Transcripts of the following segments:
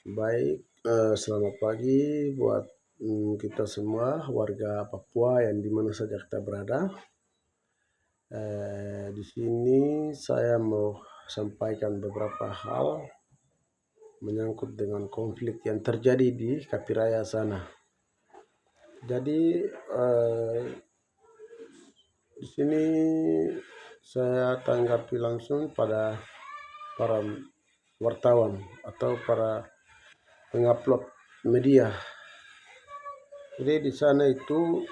Baik, selamat pagi buat kita semua warga Papua yang di mana saja kita berada. Di sini saya mau sampaikan beberapa hal menyangkut dengan konflik yang terjadi di Kapiraya sana. Jadi di sini saya tanggapi langsung pada para wartawan atau para pengupload media. Jadi di sana itu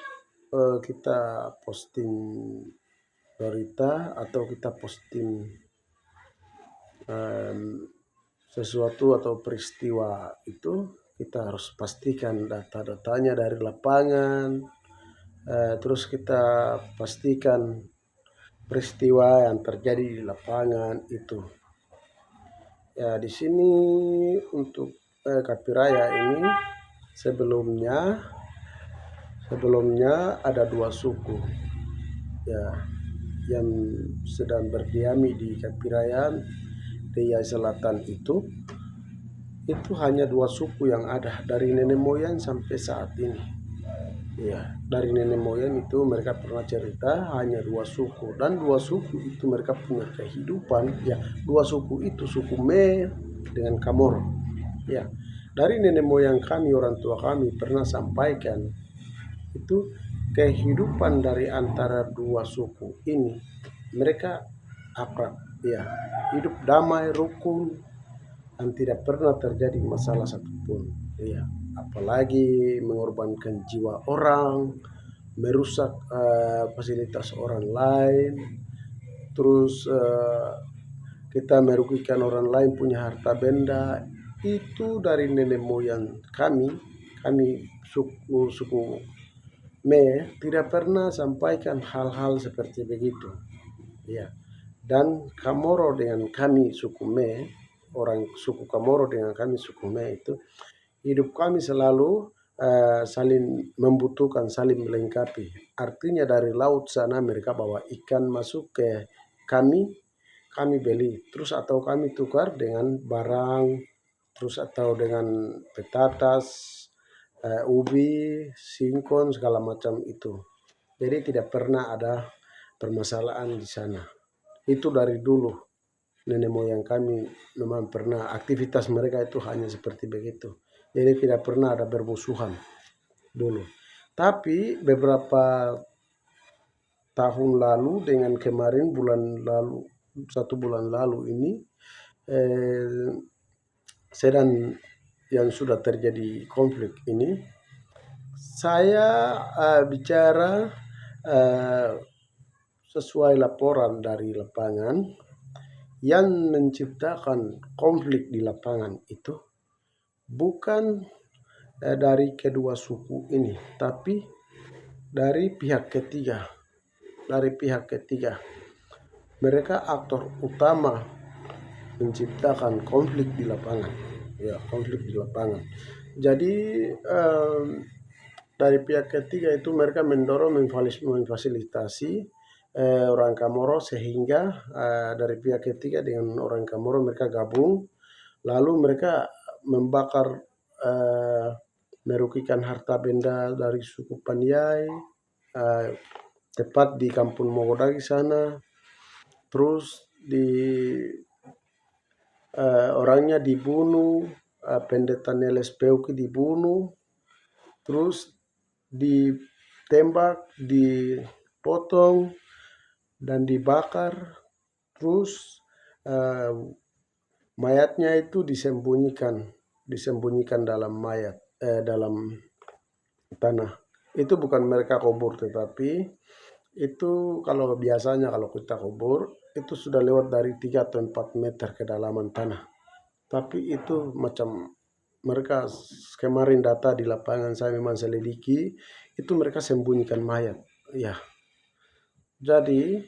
kita posting berita atau kita posting sesuatu atau peristiwa itu kita harus pastikan data-datanya dari lapangan, terus kita pastikan peristiwa yang terjadi di lapangan itu. Ya di sini untuk Kapiraya ini sebelumnya ada dua suku ya yang sedang berdiami di Kapiraya Deya Selatan itu hanya dua suku yang ada dari nenek moyang sampai saat ini. Ya, dari nenek moyang itu mereka pernah cerita hanya dua suku dan dua suku itu mereka punya kehidupan. Ya, dua suku itu suku Me dengan Kamoro. Ya, dari nenek moyang kami orang tua kami pernah sampaikan itu kehidupan dari antara dua suku ini mereka akrab, ya, hidup damai rukun dan tidak pernah terjadi masalah satupun. Iya, apalagi mengorbankan jiwa orang, merusak fasilitas orang lain, terus kita merugikan orang lain punya harta benda. Itu dari nenek moyang kami suku Me tidak pernah sampaikan hal-hal seperti begitu. Ya, dan Kamoro dengan kami suku Me, orang suku Kamoro dengan kami suku Me itu hidup kami selalu saling membutuhkan, saling melengkapi. Artinya dari laut sana mereka bawa ikan masuk ke kami, kami beli. Terus atau kami tukar dengan barang, terus atau dengan petatas, ubi, singkong, segala macam itu. Jadi tidak pernah ada permasalahan di sana. Itu dari dulu nenek moyang kami memang pernah aktivitas mereka itu hanya seperti begitu. Jadi tidak pernah ada bermusuhan dulu. Tapi beberapa tahun lalu dengan kemarin satu bulan lalu ini sedang yang sudah terjadi konflik ini saya bicara sesuai laporan dari lapangan yang menciptakan konflik di lapangan itu bukan dari kedua suku ini, tapi dari pihak ketiga. Dari pihak ketiga, mereka aktor utama menciptakan konflik di lapangan. Ya, konflik di lapangan. Jadi dari pihak ketiga itu mereka mendorong memfasilitasi orang Kamoro sehingga dari pihak ketiga dengan orang Kamoro mereka gabung, lalu mereka membakar merugikan harta benda dari suku Paniai, tepat di Kampung Mogodagi sana. Terus orangnya dibunuh, pendeta Neles Peuki dibunuh, terus ditembak, dipotong, dan dibakar. Terus mayatnya itu disembunyikan dalam dalam tanah. Itu bukan mereka kubur, tetapi itu kalau biasanya kalau kita kubur itu sudah lewat dari 3 atau 4 meter kedalaman tanah. Tapi itu macam mereka kemarin data di lapangan saya memang selidiki itu mereka sembunyikan mayat. Ya. Jadi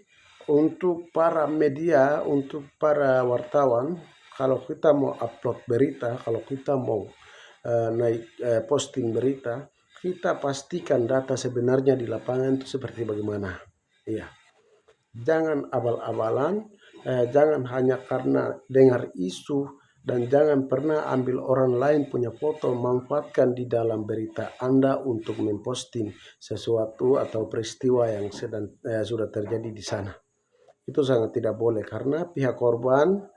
untuk para media, untuk para wartawan, kalau kita mau upload berita, kalau kita mau posting berita, kita pastikan data sebenarnya di lapangan itu seperti bagaimana. Iya. Jangan abal-abalan, jangan hanya karena dengar isu Dan jangan pernah ambil orang lain punya foto, manfaatkan di dalam berita Anda untuk memposting sesuatu atau peristiwa yang sudah terjadi di sana. Itu sangat tidak boleh karena pihak korban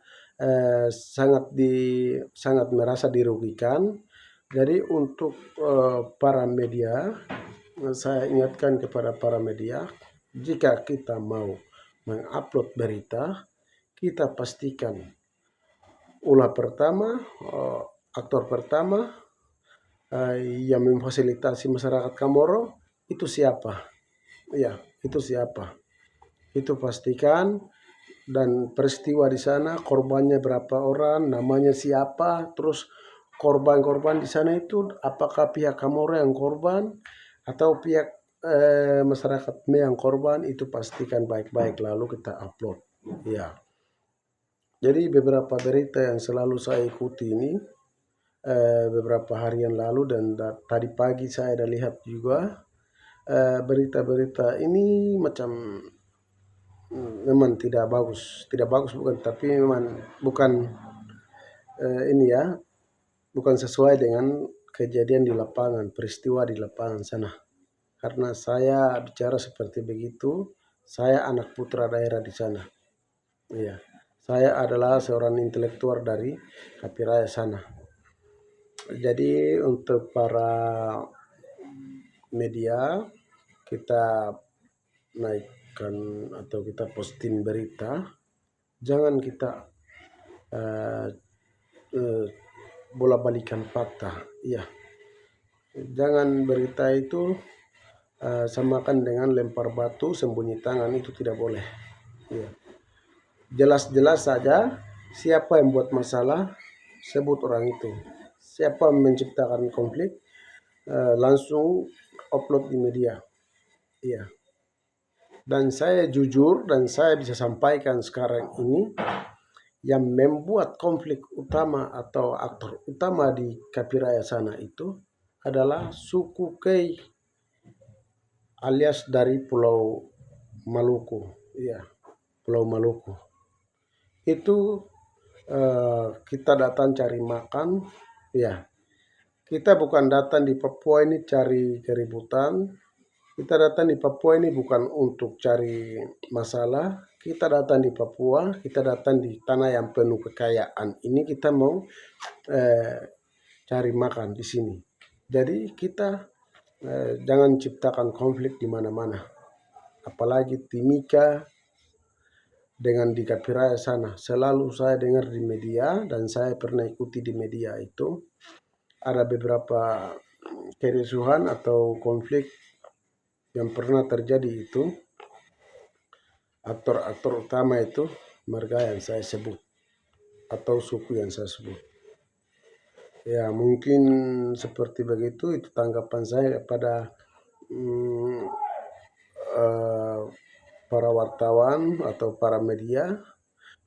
sangat merasa dirugikan. Jadi untuk para media, saya ingatkan kepada para media, jika kita mau mengupload berita, kita pastikan aktor pertama yang memfasilitasi masyarakat Kamoro itu siapa? Ya, itu siapa? Itu pastikan, dan peristiwa di sana korbannya berapa orang, namanya siapa, terus korban-korban di sana itu apakah pihak Kamoro yang korban atau pihak masyarakat yang korban, itu pastikan baik-baik lalu kita upload. Ya. Jadi beberapa berita yang selalu saya ikuti ini beberapa hari yang lalu dan tadi pagi saya ada lihat juga berita-berita ini macam memang tidak bagus bukan, tapi memang bukan bukan sesuai dengan kejadian di lapangan, peristiwa di lapangan sana. Karena saya bicara seperti begitu, saya anak putra daerah di sana. Iya. Saya adalah seorang intelektual dari Kapiraya sana. Jadi untuk para media, kita naikkan atau kita posting berita, jangan kita bola-balikan fakta. Iya. Jangan berita itu samakan dengan lempar batu sembunyi tangan, itu tidak boleh. Iya. Jelas-jelas saja siapa yang buat masalah, sebut orang itu. Siapa yang menciptakan konflik, langsung upload di media. Iya. Dan saya jujur dan saya bisa sampaikan sekarang ini, yang membuat konflik utama atau aktor utama di Kapiraya sana itu adalah suku Kei alias dari Pulau Maluku. Iya, Pulau Maluku. Itu kita datang cari makan, ya. Kita bukan datang di Papua ini cari keributan. Kita datang di Papua ini bukan untuk cari masalah. Kita datang di Papua, kita datang di tanah yang penuh kekayaan. Ini kita mau cari makan di sini. Jadi kita jangan ciptakan konflik di mana-mana. Apalagi Timika dengan di Kapiraya sana. Selalu saya dengar di media dan saya pernah ikuti di media itu ada beberapa kerusuhan atau konflik yang pernah terjadi itu. Aktor-aktor utama itu marga yang saya sebut atau suku yang saya sebut. Ya mungkin seperti begitu, itu tanggapan saya kepada para wartawan atau para media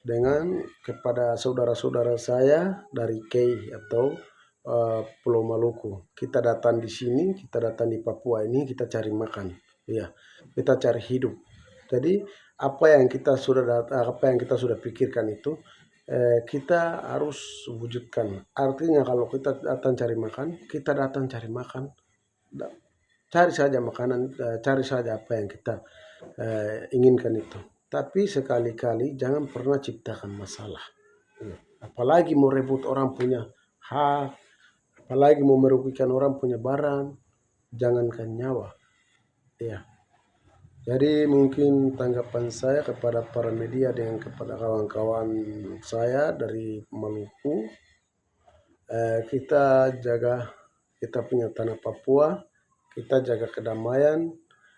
dengan kepada saudara-saudara saya dari Kei atau Pulau Maluku. Kita datang di sini, kita datang di Papua ini, kita cari makan, ya, kita cari hidup. Jadi apa yang kita sudah pikirkan itu kita harus wujudkan. Artinya kalau kita datang cari makan, kita datang cari makan, cari saja makanan, cari saja apa yang kita inginkan itu. Tapi sekali-kali jangan pernah ciptakan masalah. Apalagi mau rebut orang punya hak, apalagi mau merugikan orang punya barang, jangankan nyawa. Ya. Jadi mungkin tanggapan saya kepada para media dan kepada kawan-kawan saya dari Maluku, kita jaga kita punya tanah Papua, kita jaga kedamaian,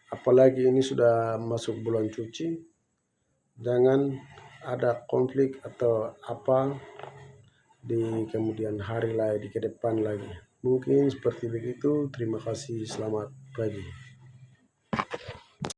apalagi ini sudah masuk bulan suci, jangan ada konflik atau apa di kemudian hari lagi, di ke depan lagi. Mungkin seperti begitu. Terima kasih, selamat pagi.